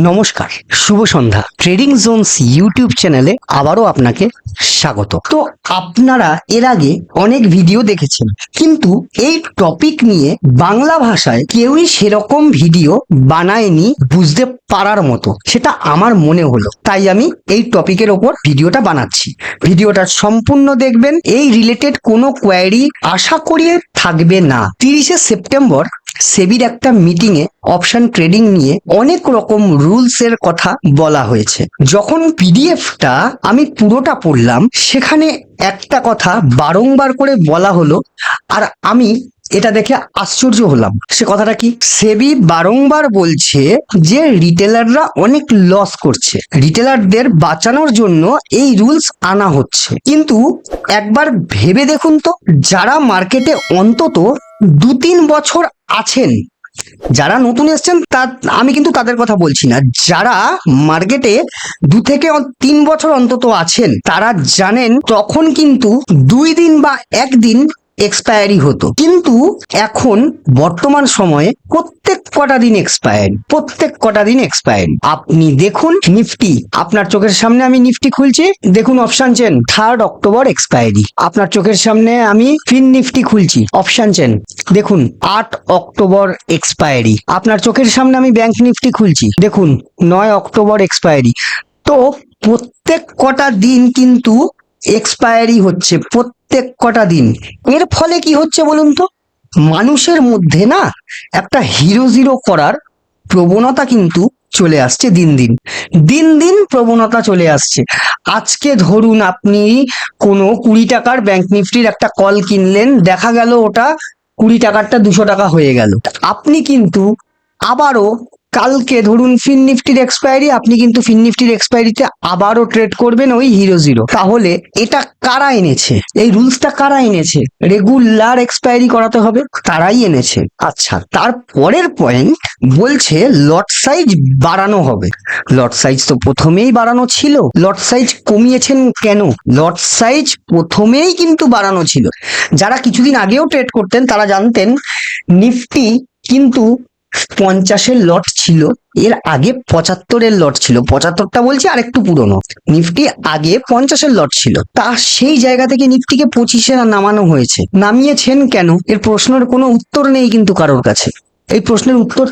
নমস্কার, শুভ সন্ধ্যা। Trading Jones YouTube চ্যানেলে আবারও আপনাকে স্বাগত। তো আপনারা এর আগে অনেক ভিডিও দেখেছেন, কিন্তু এই টপিক নিয়ে বাংলা ভাষায় কেউই সেরকম ভিডিও বানায়নি বুঝতে পারার মতো, সেটা আমার মনে হলো। তাই আমি এই টপিকের ওপর ভিডিওটা বানাচ্ছি। ভিডিওটা সম্পূর্ণ দেখবেন। এই রিলেটেড কোনো কোয়ারি আশা করি থাকবে না। 30শে সেপ্টেম্বর সেবির একটা মিটিং এ অপশন ট্রেডিং নিয়ে অনেক রকম রুলস এর কথা বলা হয়েছে। যখন পিডিএফটা আমি পুরোটা পড়লাম, সেখানে একটা কথা বারংবার করে বলা হলো, আর আমি এটা দেখে আশ্চর্য হলাম। সে কথাটা কি? সেবি বারংবার বলছে যে রিটেলাররা অনেক লস করছে, রিটেলারদের বাঁচানোর জন্য এই রুলস আনা হচ্ছে। কিন্তু একবার ভেবে দেখুন তো, যারা মার্কেটে অন্তত 2-3 বছর আছেন, যারা নতুন এসছেন তা আমি কিন্তু তাদের কথা বলছি না, যারা মার্কেটে 2 থেকে 3 বছর অন্তত আছেন, তারা জানেন তখন কিন্তু 2 দিন বা 1 দিন এক্সপায়ারি হতো। কিন্তু এখন বর্তমান সময়ে প্রত্যেক কটা দিন এক্সপায়ারি। আপনি দেখুন নিফটি, আপনার চোখের সামনে আমি নিফটি খুলছি, দেখুন অপশন চেন 3 অক্টোবর এক্সপায়ারি। আপনার চোখের সামনে আমি ফিন নিফটি খুলছি, অপশন চেন দেখুন 8 অক্টোবর এক্সপায়ারি। আপনার চোখের সামনে আমি ব্যাংক নিফটি খুলছি, দেখুন 9 অক্টোবর এক্সপায়ারি। তো প্রত্যেক কটা দিন কিন্তু এক্সপায়ারি হচ্ছে, প্রত্যেক কটা দিন। এর ফলে কি হচ্ছে বলুন তো, মানুষের মধ্যে না একটা হিরো জিরো করার প্রবণতা কিন্তু চলে আসছে। দিন দিন প্রবণতা চলে আসছে। আজকে ধরুন আপনি কোনো 20 টাকার ব্যাংক নিফটির একটা কল কিনলেন, দেখা গেল ওটা 20 টাকারটা 200 টাকা হয়ে গেল। আপনি কিন্তু আবারও কালকে ধরুন ফিন নিফটির এক্সপায়ারি, আপনি কিন্তু ফিন নিফটির এক্সপায়ারিতে আবারও ট্রেড করবেন ওই হিরো জিরো। তাহলে এটা কারা এনেছে? এই রুলসটা কারা এনেছে? রেগুলার এক্সপায়ারি করাতে হবে, তারাই এনেছে। আচ্ছা, তার পরের পয়েন্ট বলছে লট সাইজ বাড়ানো হবে। লট সাইজ তো প্রথমেই বাড়ানো ছিল, লট সাইজ কমিয়েছেন কেন? লট সাইজ প্রথমেই কিন্তু বাড়ানো ছিল। যারা কিছুদিন আগেও ট্রেড করতেন তারা জানতেন নিফটি কিন্তু 50-এর লট ছিল, এর আগে 75-এর লট ছিল। 75টা বলছি আর একটু পুরনো। নিফটি আগে 50-এর লট ছিল, তা সেই জায়গা থেকে নিফটিকে 25-এ নামানো হয়েছে। নামিয়েছেন কেন? এর প্রশ্নের কোনো উত্তর নেই কিন্তু কারোর কাছে। এই প্রশ্নের উত্তর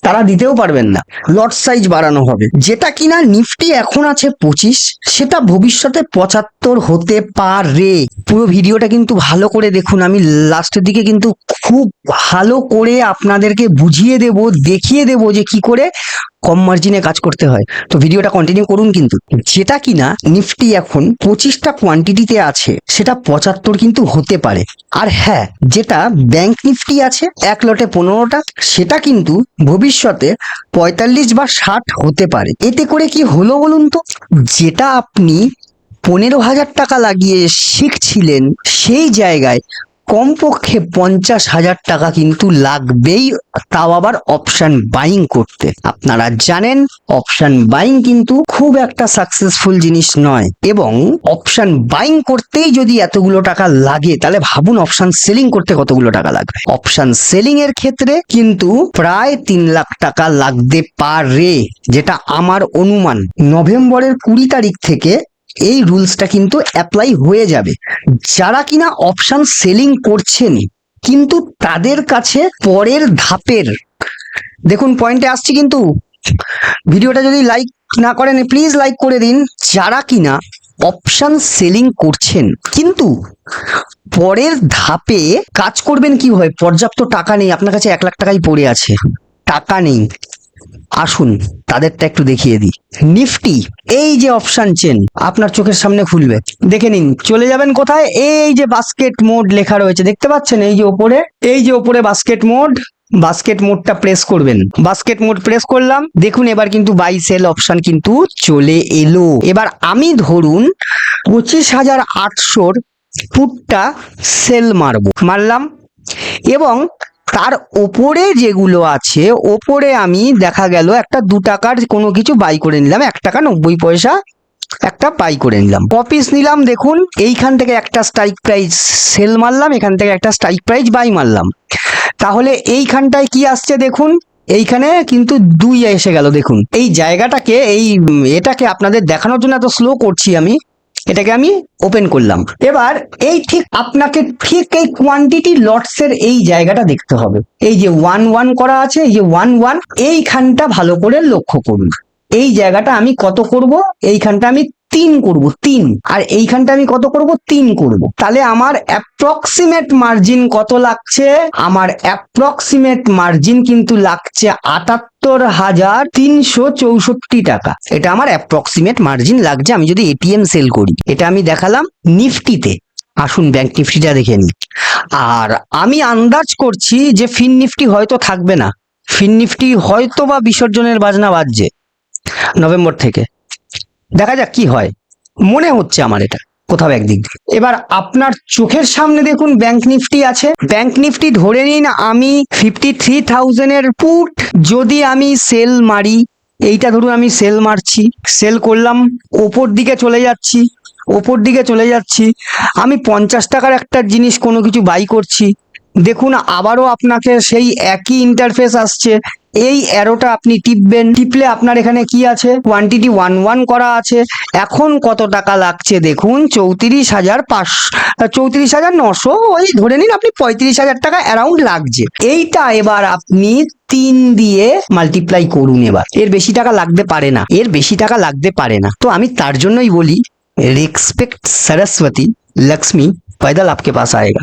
তারা দিতেও পারবেন না। লট সাইজ বাড়ানো হবে, যেটা কিনা নিফটি এখন আছে 25, সেটা ভবিষ্যতে 75 হতে পারে। পুরো ভিডিওটা কিন্তু ভালো করে দেখুন, আমি লাস্টের দিকে কিন্তু খুব ভালো করে আপনাদেরকে বুঝিয়ে দেব, দেখিয়ে দেব যে কি করে কম মার্জিনে কাজ করতে হয়। তো ভিডিওটা কন্টিনিউ করুন। কিন্তু যেটা কিনা নিফটি এখন 25টা কোয়ান্টিটিতে আছে, সেটা 75 কিন্তু হতে পারে। আর হ্যাঁ, যেটা ব্যাংক নিফটি আছে 1 লটে 15টা, সেটা কিন্তু ভবিষ্যতে 45 বা 60 হতে পারে। এতে করে কি হলো বলুন তো, যেটা আপনি 15,000 টাকা লাগিয়ে শিখছিলেন, সেই জায়গায় কমপক্ষে 50,000 টাকা কিন্তু লাগবেই, তাও আবার অপশন বাইং করতে। আপনারা জানেন অপশন বাইং কিন্তু খুব একটা সাকসেসফুল জিনিস নয়, এবং অপশন বাইং করতেই যদি এতগুলো টাকা লাগে, তাহলে ভাবুন অপশন সেলিং করতে কতগুলো টাকা লাগবে। অপশন সেলিং এর ক্ষেত্রে কিন্তু প্রায় 3 লাখ টাকা লাগতে পারে, যেটা আমার অনুমান। নভেম্বরের 20 তারিখ থেকে এই রুলসটা কিন্তু অ্যাপ্লাই হয়ে যাবে। যারা কিনা অপশন সেলিং করছেন, কিন্তু তাদের কাছে পরের ধাপের, দেখুন পয়েন্টে আসছি, কিন্তু ভিডিওটা যদি লাইক না করেন প্লিজ লাইক করে দিন। যারা কিনা অপশন সেলিং করছেন, কিন্তু পরের ধাপে কাজ করবেন কিভাবে? পর্যাপ্ত টাকা নেই, আপনার কাছে 1 লাখ টাকাই পড়ে আছে, টাকা নেই। আসুন তাদেরটা একটু দেখিয়ে দিই। নিফটি এই যে অপশন চেন আপনার চোখের সামনে খুলবে, দেখে নিন। চলে যাবেন কোথায়? এই যে বাস্কেট মোড লেখা রয়েছে, দেখতে পাচ্ছেন? এই যে ওপরে বাস্কেট মোডটা প্রেস করবেন। বাস্কেট মোড প্রেস করলাম, দেখুন এবার কিন্তু বাই সেল অপশন কিন্তু চলে এলো। এবার আমি ধরুন 25,800 পুটটা সেল মারলাম, এবং তার ওপরে যেগুলো আছে, ওপরে আমি দেখা গেল একটা 2 টাকার কোনো কিছু বাই করে নিলাম, 1 টাকা 90 পয়সা একটা বাই করে নিলাম, কপিস নিলাম। দেখুন এইখান থেকে একটা স্ট্রাইক প্রাইস সেল মারলাম, এখান থেকে একটা স্ট্রাইক প্রাইস বাই মারলাম। তাহলে এইখানটায় কি আসছে দেখুন, এইখানে কিন্তু 2 এসে গেল। দেখুন এই জায়গাটাকে এটাকে আপনাদের দেখানোর জন্য এত স্লো করছি আমি, এটাকে আমি ওপেন করলাম। এবার আপনাকে ঠিক এই কোয়ান্টিটি লটসের এই জায়গাটা দেখতে হবে। এই যে 1 1 করা আছে, এই যে 1 1, এইখানটা ভালো করে লক্ষ্য করুন। এই জায়গাটা আমি কত করব? এইখানটা আমি 3 করব, 3। আর এইখানটা আমি কত করব? 3 করব। তাহলে আমার অ্যাপ্রক্সিমেট মার্জিন কত লাগছে? আমার অ্যাপ্রক্সিমেট মার্জিন কিন্তু লাগছে 78,364 টাকা। এটা আমার অ্যাপ্রক্সিমেট মার্জিন লাগছে আমি যদি এটিএম সেল করি। এটা আমি দেখালাম নিফটিতে। আসুন ব্যাংক নিফটিটা দেখে নিই। আর আমি আন্দাজ করছি যে ফিন নিফটি হয়তো থাকবে না, ফিন নিফটি হয়তো বা বিসর্জনের বাজনা বাজছে নভেম্বর থেকে। দেখা যাক কি হয়, মনে হচ্ছে আমার এটা কোথাও একদিক দিয়ে। এবার আপনার চোখের সামনে দেখুন ব্যাংক নিফটি আছে। ব্যাংক নিফটি ধরে নিন আমি 53,000 এর পুট যদি আমি সেল মারি, এইটা ধরুন আমি সেল মারছি, সেল করলাম, ওপর দিকে চলে যাচ্ছি, ওপর দিকে চলে যাচ্ছি, আমি 50 টাকার একটা জিনিস কোনো কিছু বাই করছি। দেখুন আবারও আপনাকে সেই একই ইন্টারফেস আসছে। এই অ্যারোটা আপনি টিপবেন, টিপলে আপনার এখানে কি আছে? কোয়ান্টিটি 1 1 করা আছে। এখন কত টাকা লাগছে দেখুন, 34,900, ওই ধরে নিন আপনি 35,000 টাকা অ্যারাউন্ড লাগছে। এইটা এবার আপনি 3 দিয়ে মাল্টিপ্লাই করুন। এবার এর বেশি টাকা লাগতে পারে না, এর বেশি টাকা লাগতে পারে না। তো আমি তার জন্যই বলি রেসপেক্ট সরস্বতী লক্ষ্মী पैदल आपके पास आएगा।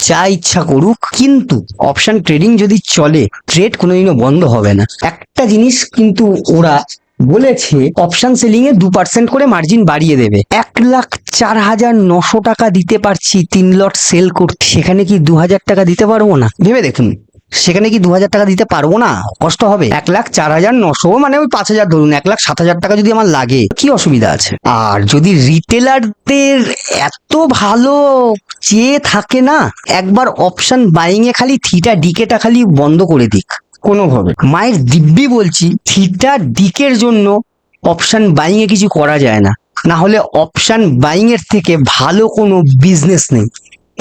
যা ইচ্ছা করুক, কিন্তু অপশন ট্রেডিং যদি চলে, ট্রেড কোনোদিনও বন্ধ হবে না। একটা জিনিস কিন্তু ওরা বলেছে, অপশন সেলিং এ 2% করে মার্জিন বাড়িয়ে দেবে। 1,04,900 টাকা দিতে পারছি 3 লট সেল করতে, সেখানে কি 2,000 টাকা দিতে পারবো না? ভেবে দেখুন, সেখানে কি 2,000 টাকা দিতে পারবো না? কষ্ট হবে। 1,04,900 মানে ওই 5,000 ধরুন, 1,07,000 টাকা যদি আমার লাগে, কি অসুবিধা আছে? আর যদি রিটেলারদের এত ভালো চেয়ে থাকে না, একবার অপশন বাইং এ খালি থিটা ডিকেটা খালি বন্ধ করে দিক কোনোভাবে। মায়ের দিব্যি বলছি, থিটা ডিকের জন্য অপশন বাইং এ কিছু করা যায় না। না হলে অপশন বাইং এর থেকে ভালো কোনো বিজনেস নেই,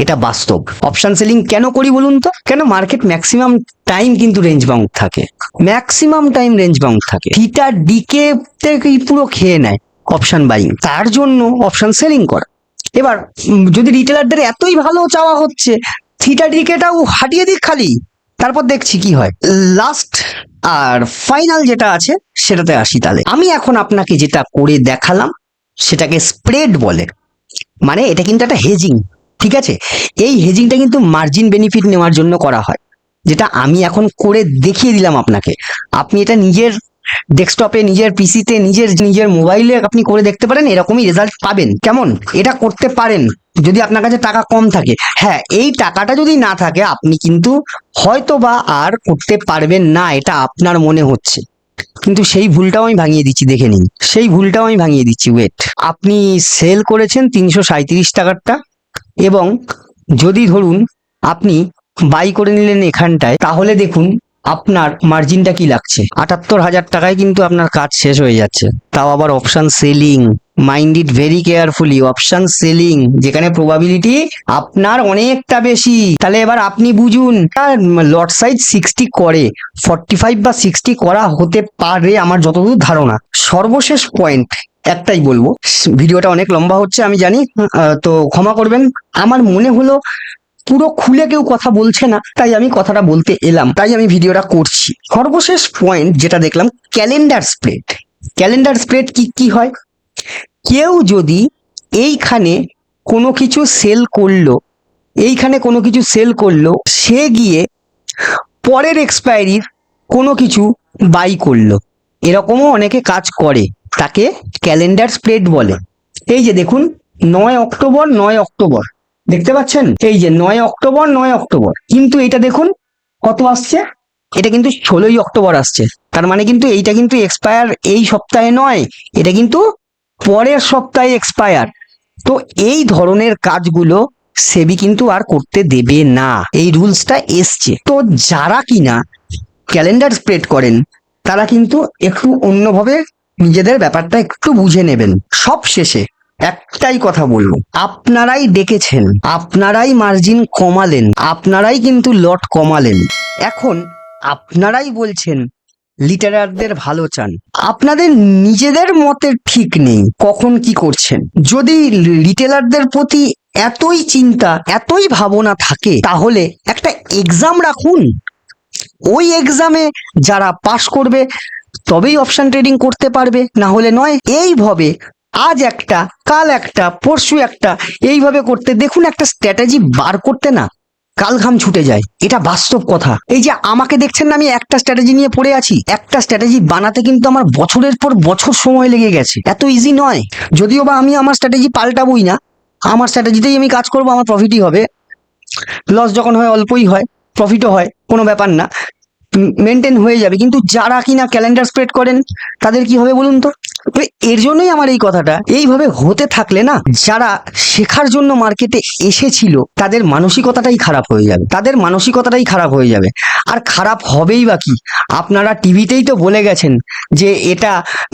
এটা বাস্তব। অপশন সেলিং কেন করি বলুন তো? কেন? মার্কেট ম্যাক্সিমাম টাইম কিন্তু রেঞ্জ বাউন্ড থাকে, ম্যাক্সিমাম টাইম রেঞ্জ বাউন্ড থাকে। থিটা ডিকে থেকেই পুরো খেয়ে নেয় অপশন বাইং, তার জন্য অপশন সেলিং করা। এবার যদি রিটেলারদের এতই ভালো চাওয়া হচ্ছে, থিটা ডিকেটাও হাটিয়ে দিক খালি, তারপর দেখছি কি হয়। লাস্ট আর ফাইনাল যেটা আছে সেটাতে আসি। তাহলে আমি এখন আপনাকে যেটা করে দেখালাম সেটাকে স্প্রেড বলে। মানে এটা কিন্তু একটা হেজিং, ঠিক আছে? এই হেজিংটা কিন্তু মার্জিন বেনিফিট নেওয়ার জন্য করা হয়, যেটা আমি এখন করে দেখিয়ে দিলাম আপনাকে। আপনি এটা নিজের ডেস্কটপে, নিজের পিসিতে, নিজের মোবাইলে আপনি করে দেখতে পারেন, এরকমই রেজাল্ট পাবেন। কেমন? এটা করতে পারেন যদি আপনার কাছে টাকা কম থাকে। হ্যাঁ, এই টাকাটা যদি না থাকে আপনি কিন্তু হয়তো বা আর করতে পারবেন না, এটা আপনার মনে হচ্ছে। কিন্তু সেই ভুলটাও আমি ভাঙিয়ে দিচ্ছি, দেখে নিন। সেই ভুলটাও আমি ভাঙিয়ে দিচ্ছি। ওয়েট, আপনি সেল করেছেন 337 টাকারটা, এবং যদি ধরুন আপনি বাই করে নিলেন এখানটায়, তাহলে দেখুন আপনার মার্জিনটা কি লাগছে। 78,000 টাকায় কিন্তু আপনার কাজ শেষ হয়ে যাচ্ছে। তাও আবার option selling. Mind it very carefully, option selling, যেখানে প্রবাবিলিটি আপনার অনেকটা বেশি। তাহলে এবার আপনি বুঝুন, লট সাইজ 60 করে, 45 বা 60 করা হতে পারে আমার যতদূর ধারণা। সর্বশেষ পয়েন্ট একটাই বলবো, ভিডিওটা অনেক লম্বা হচ্ছে আমি জানি, তো ক্ষমা করবেন। আমার মনে হলো পুরো খুলে কেউ কথা বলছে না, তাই আমি কথাটা বলতে এলাম, তাই আমি ভিডিওটা করছি। সর্বশেষ পয়েন্ট যেটা দেখলাম, ক্যালেন্ডার স্প্রেড। ক্যালেন্ডার স্প্রেড কি হয়? কেউ যদি এইখানে কোনো কিছু সেল করলো, এইখানে কোনো কিছু সেল করলো, সে গিয়ে পরের এক্সপায়ারির কোনো কিছু বাই করলো, এরকমও অনেকে কাজ করে, তাকে ক্যালেন্ডার স্প্রেড বলে। এই যে দেখুন, 9 অক্টোবর 9 অক্টোবর, দেখতে পাচ্ছেন? এই যে 9 অক্টোবর 9 অক্টোবর, কিন্তু এটা দেখুন কত আসছে, এটা কিন্তু 16ই অক্টোবর আসছে। তার মানে কিন্তু এইটা কিন্তু এক্সপায়ার এই সপ্তাহে নয়, এটা কিন্তু পরের সপ্তাহে এক্সপায়ার। তো এই ধরনের কাজগুলো সেবি কিন্তু আর করতে দেবে না, এই রুলসটা এসছে। তো যারা কিনা ক্যালেন্ডার স্প্রেড করেন, তারা কিন্তু একটু অন্যভাবে নিজেদের ব্যাপারটা একটু বুঝে নেবেন। সব শেষে একটাই কথা বলবো, আপনারাই ডেকেছেন, আপনারাই মার্জিন কমালেন, আপনারাই কিন্তু লট কমালেন। এখন আপনারাই বলছেন লিটারারদের ভালো চান, আপনাদের নিজেদের মতের ঠিক নেই কখন কি করছেন। যদি রিটেলারদের প্রতি এতই চিন্তা এতই ভাবনা থাকে তাহলে একটা এক্সাম রাখুন, ওই এক্সামে যারা পাশ করবে তবেই অপশন ট্রেডিং করতে পারবে, না হলে নয়। এইভাবে আজ একটা কাল একটা পরশু একটা এইভাবে করতে দেখুন একটা স্ট্র্যাটেজি বার করতে না কাল ঘাম ছুটে যায়, এটা বাস্তব কথা। এই যে আমাকে দেখছেন না, আমি একটা স্ট্র্যাটেজি নিয়ে পড়ে আছি, একটা স্ট্র্যাটেজি বানাতে কিন্তু আমার বছরের পর বছর সময় লেগে গেছে, এত ইজি নয়। যদিও বা আমি আমার স্ট্র্যাটেজি পাল্টাবই না, আমার স্ট্র্যাটেজিতেই আমি কাজ করবো, আমার প্রফিটই হবে। লস যখন হয় অল্পই হয়, প্রফিটও হয়, কোনো ব্যাপার না, মেনটেন হয়ে যাবে। কিন্তু যারা কিনা ক্যালেন্ডার স্প্রেড করেন তাদের কি হবে বলুন তো। এর জন্যই আমার এই কথাটা, এইভাবে হতে থাকলে না যারা শেখার জন্য মার্কেটে এসেছিল তাদের মানসিকতাটাই খারাপ হয়ে যাবে, তাদের মানসিকতাটাই খারাপ হয়ে যাবে। আর খারাপ হবেই বা কি, আপনারা টিভিতেই তো বলে গেছেন যে এটা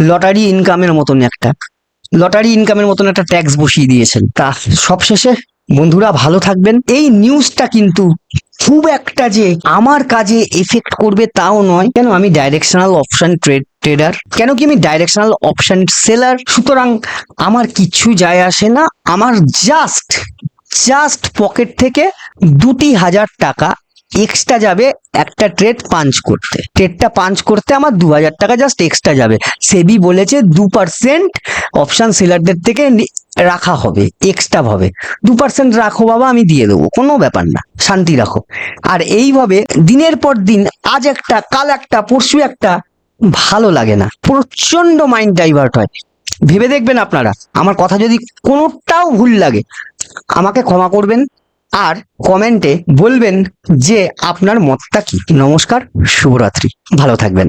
লটারি ইনকামের মতন একটা, লটারি ইনকামের মতন একটা ট্যাক্স বসিয়ে দিয়েছেন। তা সবশেষে বন্ধুরা ভালো থাকবেন। এই নিউজটা কিন্তু খুব একটা যে আমার কাজে এফেক্ট করবে তাও নয়, কেন আমি ডাইরেকশনাল অপশন ট্রেডার, কেন কি আমি ডাইরেকশনাল অপশন সেলার, সুতরাং আমার কিচ্ছু যায় আসে না। আমার জাস্ট পকেট থেকে 2,000 টাকা এক্সট্রা যাবে একটা ট্রেড পাঞ্চ করতে, ট্রেডটা পাঞ্চ করতে আমার 2,000 টাকা জাস্ট এক্সট্রা যাবে। সেবি বলেছে 2% অপশন সেলারদের থেকে রাখা হবে, এক্সট্রা ভাবে 2% রাখো বাবা, আমি দিয়ে দেবো, কোনো ব্যাপার না, শান্তি রাখো। আর এইভাবে দিনের পর দিন আজ একটা কাল একটা পরশু একটা, ভালো লাগে না, প্রচন্ড মাইন্ড ডাইভার্ট হয়। ভেবে দেখবেন আপনারা, আমার কথা যদি কোনোটাও ভুল লাগে আমাকে ক্ষমা করবেন, আর কমেন্টে বলবেন যে আপনার মতটা কি। নমস্কার, শুভরাত্রি, ভালো থাকবেন।